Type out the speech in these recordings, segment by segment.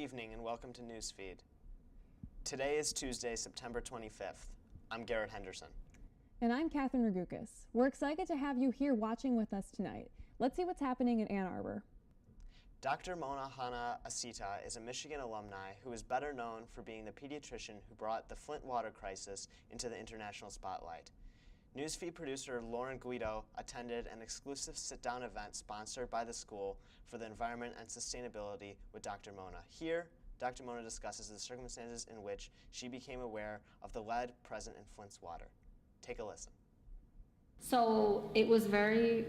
evening and welcome to Newsfeed. Today is Tuesday, September 25th. I'm Garrett Henderson. And I'm Catherine Ragukas. We're excited to have you here watching with us tonight. Let's see what's happening in Ann Arbor. Dr. Mona Hana Asita is a Michigan alumni who is better known for being the pediatrician who brought the Flint water crisis into the international spotlight. Newsfeed producer Lauren Guido attended an exclusive sit-down event sponsored by the School for the Environment and Sustainability with Dr. Mona. Here, Dr. Mona discusses the circumstances in which she became aware of the lead present in Flint's water. Take a listen. So it was serendipity.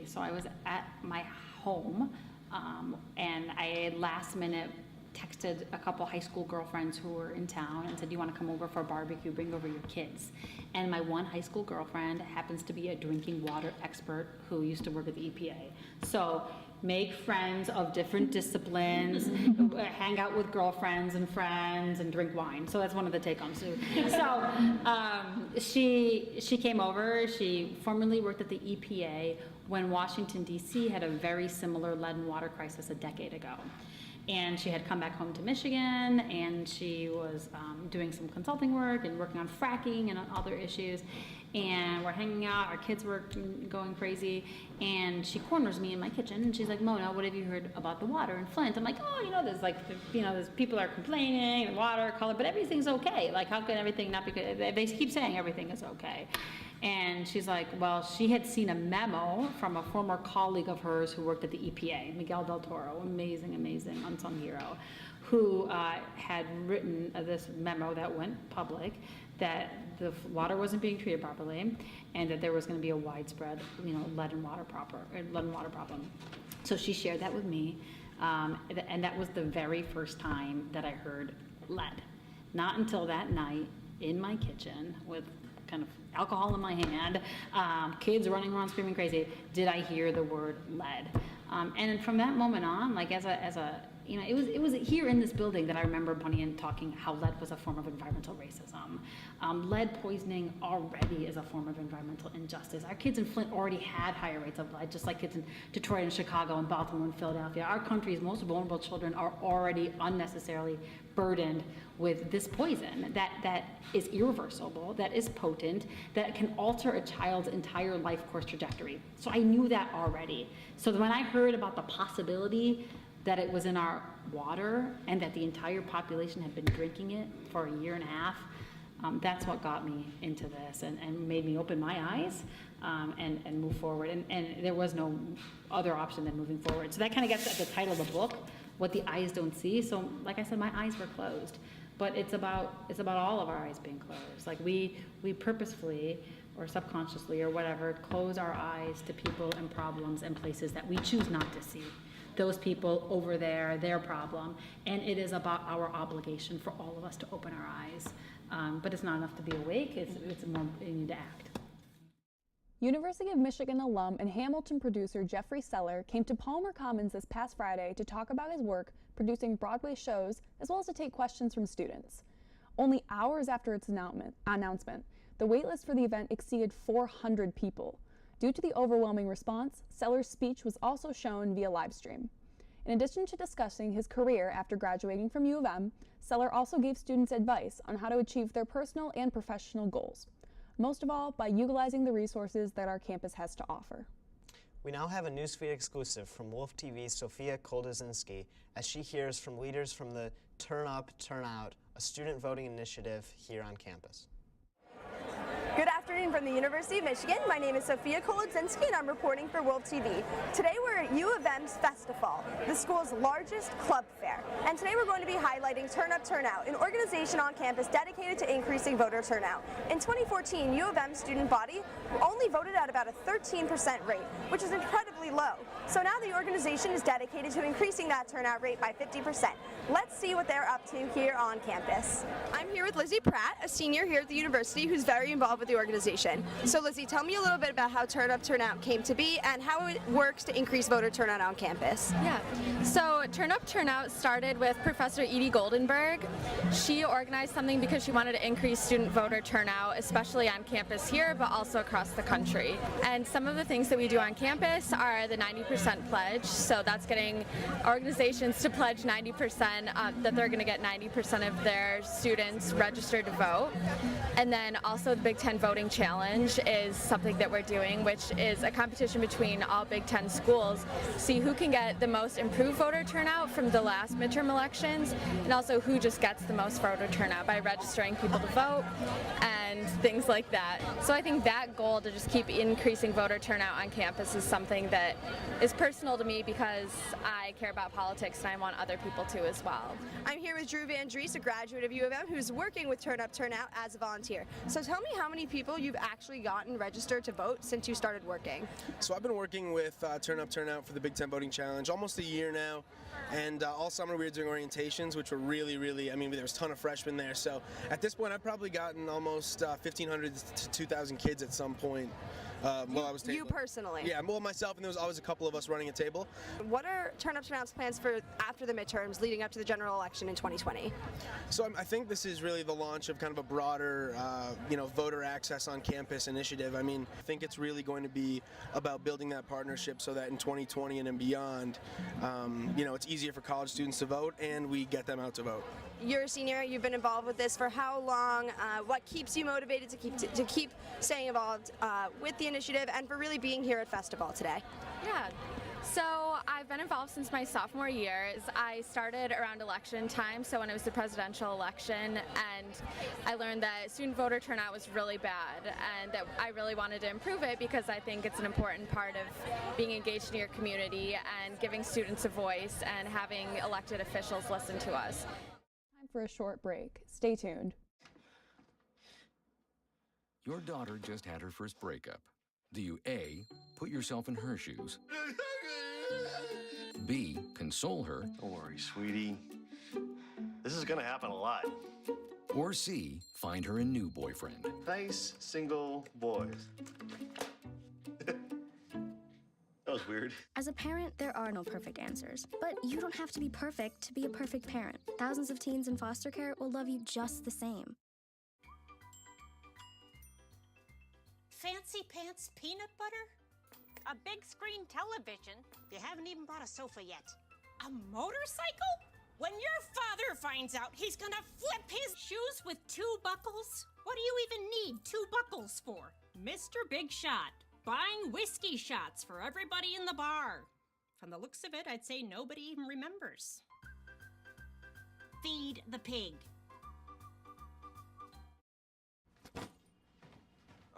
So I was at my home and I last minute texted a couple high school girlfriends who were in town and said, do you want to come over for a barbecue, bring over your kids? And my one high school girlfriend happens to be a drinking water expert who used to work at the EPA. So make friends of different disciplines, hang out with girlfriends and friends, and drink wine. So that's one of the take-homes too. So she came over. She formerly worked at the EPA when Washington, D.C. had a very similar lead and water crisis a decade ago. And she had come back home to Michigan, and she was doing some consulting work and working on fracking and on other issues. And we're hanging out, our kids were going crazy, and she corners me in my kitchen, and she's like, Mona, what have you heard about the water in Flint? I'm like, oh, there's people are complaining, the water, color, but everything's okay. Like, how could everything not be good? They keep saying everything is okay. And she's like, well, she had seen a memo from a former colleague of hers who worked at the EPA, Miguel Del Toro, amazing, unsung hero, who had written this memo that went public that the water wasn't being treated properly and that there was going to be a widespread, lead and water problem. So she shared that with me, and that was the very first time that I heard lead. Not until that night in my kitchen with kind of alcohol in my hand, kids running around screaming crazy, did I hear the word lead. And from that moment on, like it was here in this building that I remember Bunny and talking how lead was a form of environmental racism. Lead poisoning already is a form of environmental injustice. Our kids in Flint already had higher rates of lead, just like kids in Detroit and Chicago and Baltimore and Philadelphia. Our country's most vulnerable children are already unnecessarily burdened with this poison that is irreversible, that is potent, that can alter a child's entire life course trajectory. So I knew that already. So when I heard about the possibility that it was in our water and that the entire population had been drinking it for a year and a half, that's what got me into this and made me open my eyes and move forward. And there was no other option than moving forward. So that kind of gets at the title of the book, What the Eyes Don't See. So like I said, my eyes were closed. But it's about all of our eyes being closed. Like we purposefully or subconsciously or whatever close our eyes to people and problems and places that we choose not to see. Those people over there, their problem, and it is about our obligation for all of us to open our eyes. But it's not enough to be awake, it's more, you need to act. University of Michigan alum and Hamilton producer Jeffrey Seller came to Palmer Commons this past Friday to talk about his work producing Broadway shows, as well as to take questions from students. Only hours after its announcement, the waitlist for the event exceeded 400 people. Due to the overwhelming response, Seller's speech was also shown via live stream. In addition to discussing his career after graduating from U of M, Seller also gave students advice on how to achieve their personal and professional goals. Most of all, by utilizing the resources that our campus has to offer. We now have a Newsfeed exclusive from WolvTV's Sophia Koldazinski as she hears from leaders from the Turn Up, Turn Out, a student voting initiative here on campus. Good afternoon from the University of Michigan. My name is Sophia Kolodzinski and I'm reporting for WolvTV. Today we're at U of M's Festival, the school's largest club fair. And today we're going to be highlighting Turn Up, Turn Out, an organization on campus dedicated to increasing voter turnout. In 2014, U of M's student body only voted at about a 13% rate, which is incredibly low. So now the organization is dedicated to increasing that turnout rate by 50%. Let's see what they're up to here on campus. I'm here with Lizzie Pratt, a senior here at the university who's very involved with the organization. So Lizzie, tell me a little bit about how Turn Up, Turn Out came to be and how it works to increase voter turnout on campus. Yeah, so Turn Up, Turn Out started with Professor Edie Goldenberg. She organized something because she wanted to increase student voter turnout, especially on campus here, but also across the country. And some of the things that we do on campus are are the 90% pledge, so that's getting organizations to pledge 90% that they're going to get 90% of their students registered to vote. And then also the Big Ten Voting Challenge is something that we're doing, which is a competition between all Big Ten schools, see who can get the most improved voter turnout from the last midterm elections, and also who just gets the most voter turnout by registering people to vote and things like that. So I think that goal to just keep increasing voter turnout on campus is something that is personal to me because I care about politics and I want other people to as well. I'm here with Drew Van Dries, a graduate of U of M, who's working with Turn Up Turnout as a volunteer. So tell me how many people you've actually gotten registered to vote since you started working. So I've been working with Turn Up Turnout for the Big Ten Voting Challenge almost a year now, and all summer we were doing orientations, which were really, I mean, there was a ton of freshmen there. So at this point, I've probably gotten almost 1,500 to 2,000 kids at some point. While I was tabling. You personally? Yeah, well, myself, and there was always a couple of us running a table. What are Turn Up Turnout's plans for after the midterms leading up to the general election in 2020? So I think this is really the launch of kind of a broader, voter access on campus initiative. I mean, I think it's really going to be about building that partnership so that in 2020 and beyond, it's easier for college students to vote and we get them out to vote. You're a senior. You've been involved with this for how long? What keeps you motivated to keep staying involved with the initiative and for really being here at Festival today? Yeah. So I've been involved since my sophomore year. I started around election time, so when it was the presidential election, and I learned that student voter turnout was really bad and that I really wanted to improve it because I think it's an important part of being engaged in your community and giving students a voice and having elected officials listen to us. Time for a short break. Stay tuned. Your daughter just had her first breakup. Do you A, put yourself in her shoes? B, console her? Don't worry, sweetie. This is gonna happen a lot. Or C, find her a new boyfriend? Nice, single boys. That was weird. As a parent, there are no perfect answers. But you don't have to be perfect to be a perfect parent. Thousands of teens in foster care will love you just the same. Fancy pants peanut butter? A big screen television? You haven't even bought a sofa yet. A motorcycle? When your father finds out, he's gonna flip his shoes with 2 buckles? What do you even need 2 buckles for? Mr. Big Shot, buying whiskey shots for everybody in the bar. From the looks of it, I'd say nobody even remembers. Feed the pig.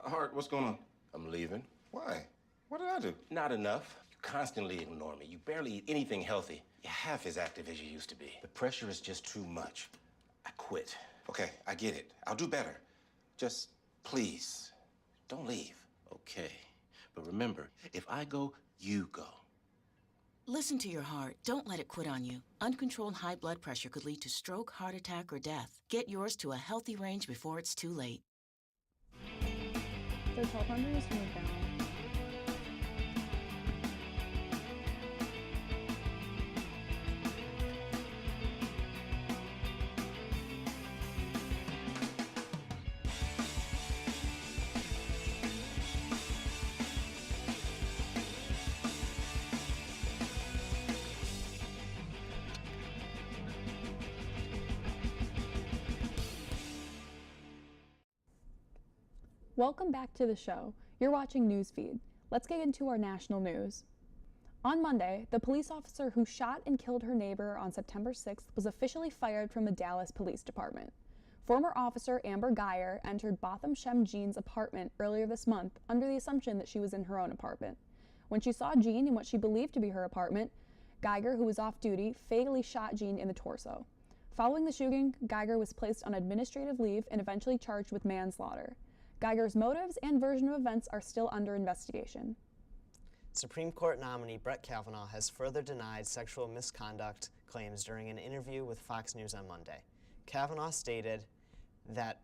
Hart, what's going on? I'm leaving. Why? What did I do? Not enough. You constantly ignore me. You barely eat anything healthy. You're half as active as you used to be. The pressure is just too much. I quit. Okay, I get it. I'll do better. Just, please, don't leave. Okay, but remember, if I go, you go. Listen to your heart. Don't let it quit on you. Uncontrolled high blood pressure could lead to stroke, heart attack, or death. Get yours to a healthy range before it's too late. The telephone is moved down. Welcome back to the show. You're watching Newsfeed. Let's get into our national news. On Monday, the police officer who shot and killed her neighbor on September 6th was officially fired from the Dallas Police Department. Former officer Amber Geyer entered Botham Shem Jean's apartment earlier this month under the assumption that she was in her own apartment. When she saw Jean in what she believed to be her apartment, Geiger, who was off duty, fatally shot Jean in the torso. Following the shooting, Geiger was placed on administrative leave and eventually charged with manslaughter. Geiger's motives and version of events are still under investigation. Supreme Court nominee Brett Kavanaugh has further denied sexual misconduct claims during an interview with Fox News on Monday. Kavanaugh stated that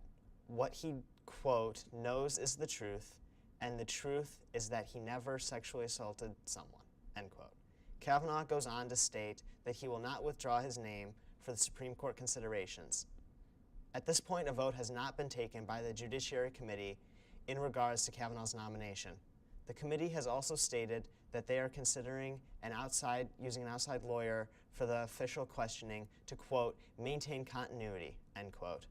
what he, quote, knows is the truth, and the truth is that he never sexually assaulted someone, end quote. Kavanaugh goes on to state that he will not withdraw his name for the Supreme Court considerations. At this point, a vote has not been taken by the Judiciary Committee in regards to Kavanaugh's nomination. The committee has also stated that they are considering using an outside lawyer for the official questioning to, quote, maintain continuity, end quote.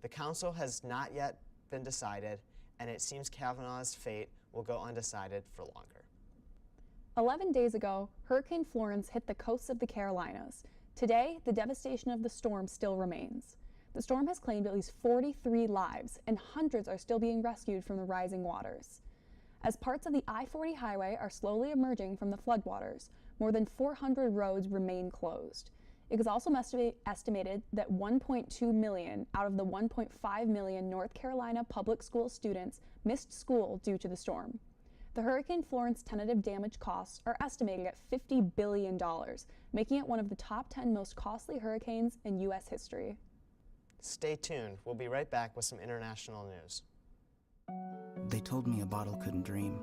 The council has not yet been decided, and it seems Kavanaugh's fate will go undecided for longer. 11 days ago, Hurricane Florence hit the coasts of the Carolinas. Today, the devastation of the storm still remains. The storm has claimed at least 43 lives, and hundreds are still being rescued from the rising waters. As parts of the I-40 highway are slowly emerging from the floodwaters, more than 400 roads remain closed. It is also estimated that 1.2 million out of the 1.5 million North Carolina public school students missed school due to the storm. The Hurricane Florence tentative damage costs are estimated at $50 billion, making it one of the top 10 most costly hurricanes in U.S. history. Stay tuned. We'll be right back with some international news. They told me a bottle couldn't dream.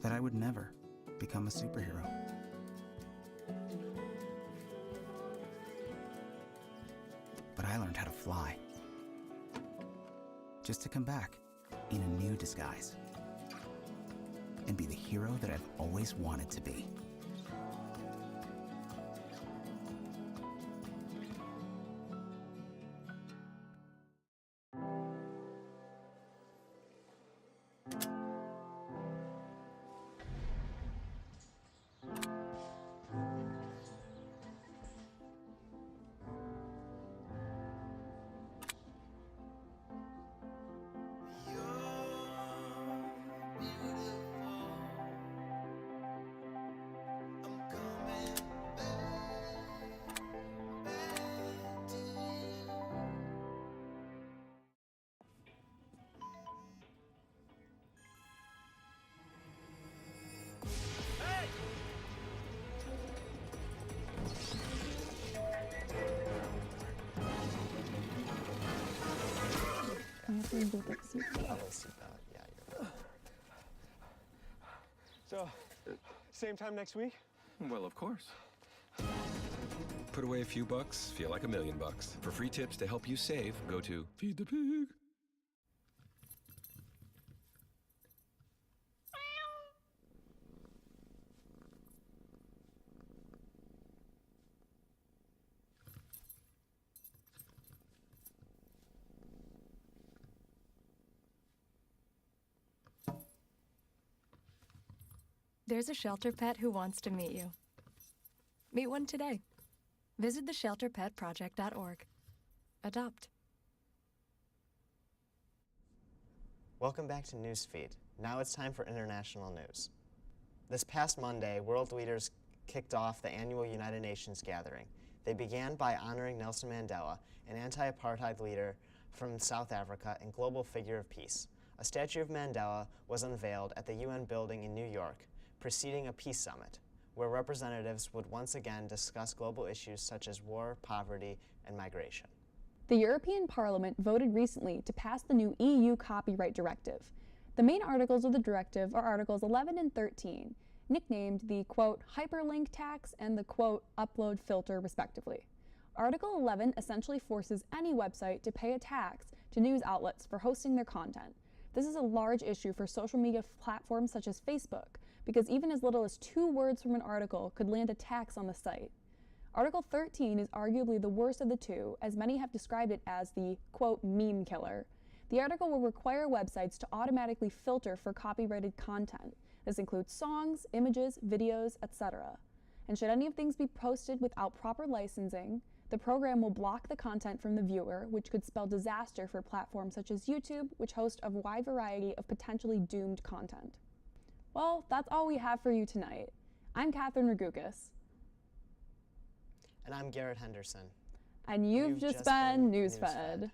That I would never become a superhero. But I learned how to fly. Just to come back in a new disguise. And be the hero that I've always wanted to be. So, same time next week? Well, of course. Put away a few bucks, feel like $1 million. For free tips to help you save, go to Feed the Pig. There's a shelter pet who wants to meet you. Meet one today. Visit theshelterpetproject.org. Adopt. Welcome back to Newsfeed. Now it's time for international news. This past Monday, world leaders kicked off the annual United Nations gathering. They began by honoring Nelson Mandela, an anti-apartheid leader from South Africa and global figure of peace. A statue of Mandela was unveiled at the UN building in New York, preceding a peace summit, where representatives would once again discuss global issues such as war, poverty, and migration. The European Parliament voted recently to pass the new EU copyright directive. The main articles of the directive are Articles 11 and 13, nicknamed the, quote, hyperlink tax and the, quote, upload filter, respectively. Article 11 essentially forces any website to pay a tax to news outlets for hosting their content. This is a large issue for social media platforms such as Facebook, because even as little as 2 words from an article could land a tax on the site. Article 13 is arguably the worst of the two, as many have described it as the, quote, meme killer. The article will require websites to automatically filter for copyrighted content. This includes songs, images, videos, etc. And should any of things be posted without proper licensing, the program will block the content from the viewer, which could spell disaster for platforms such as YouTube, which host a wide variety of potentially doomed content. Well, that's all we have for you tonight. I'm Catherine Ragukas. And I'm Garrett Henderson. And you've just been Newsfed.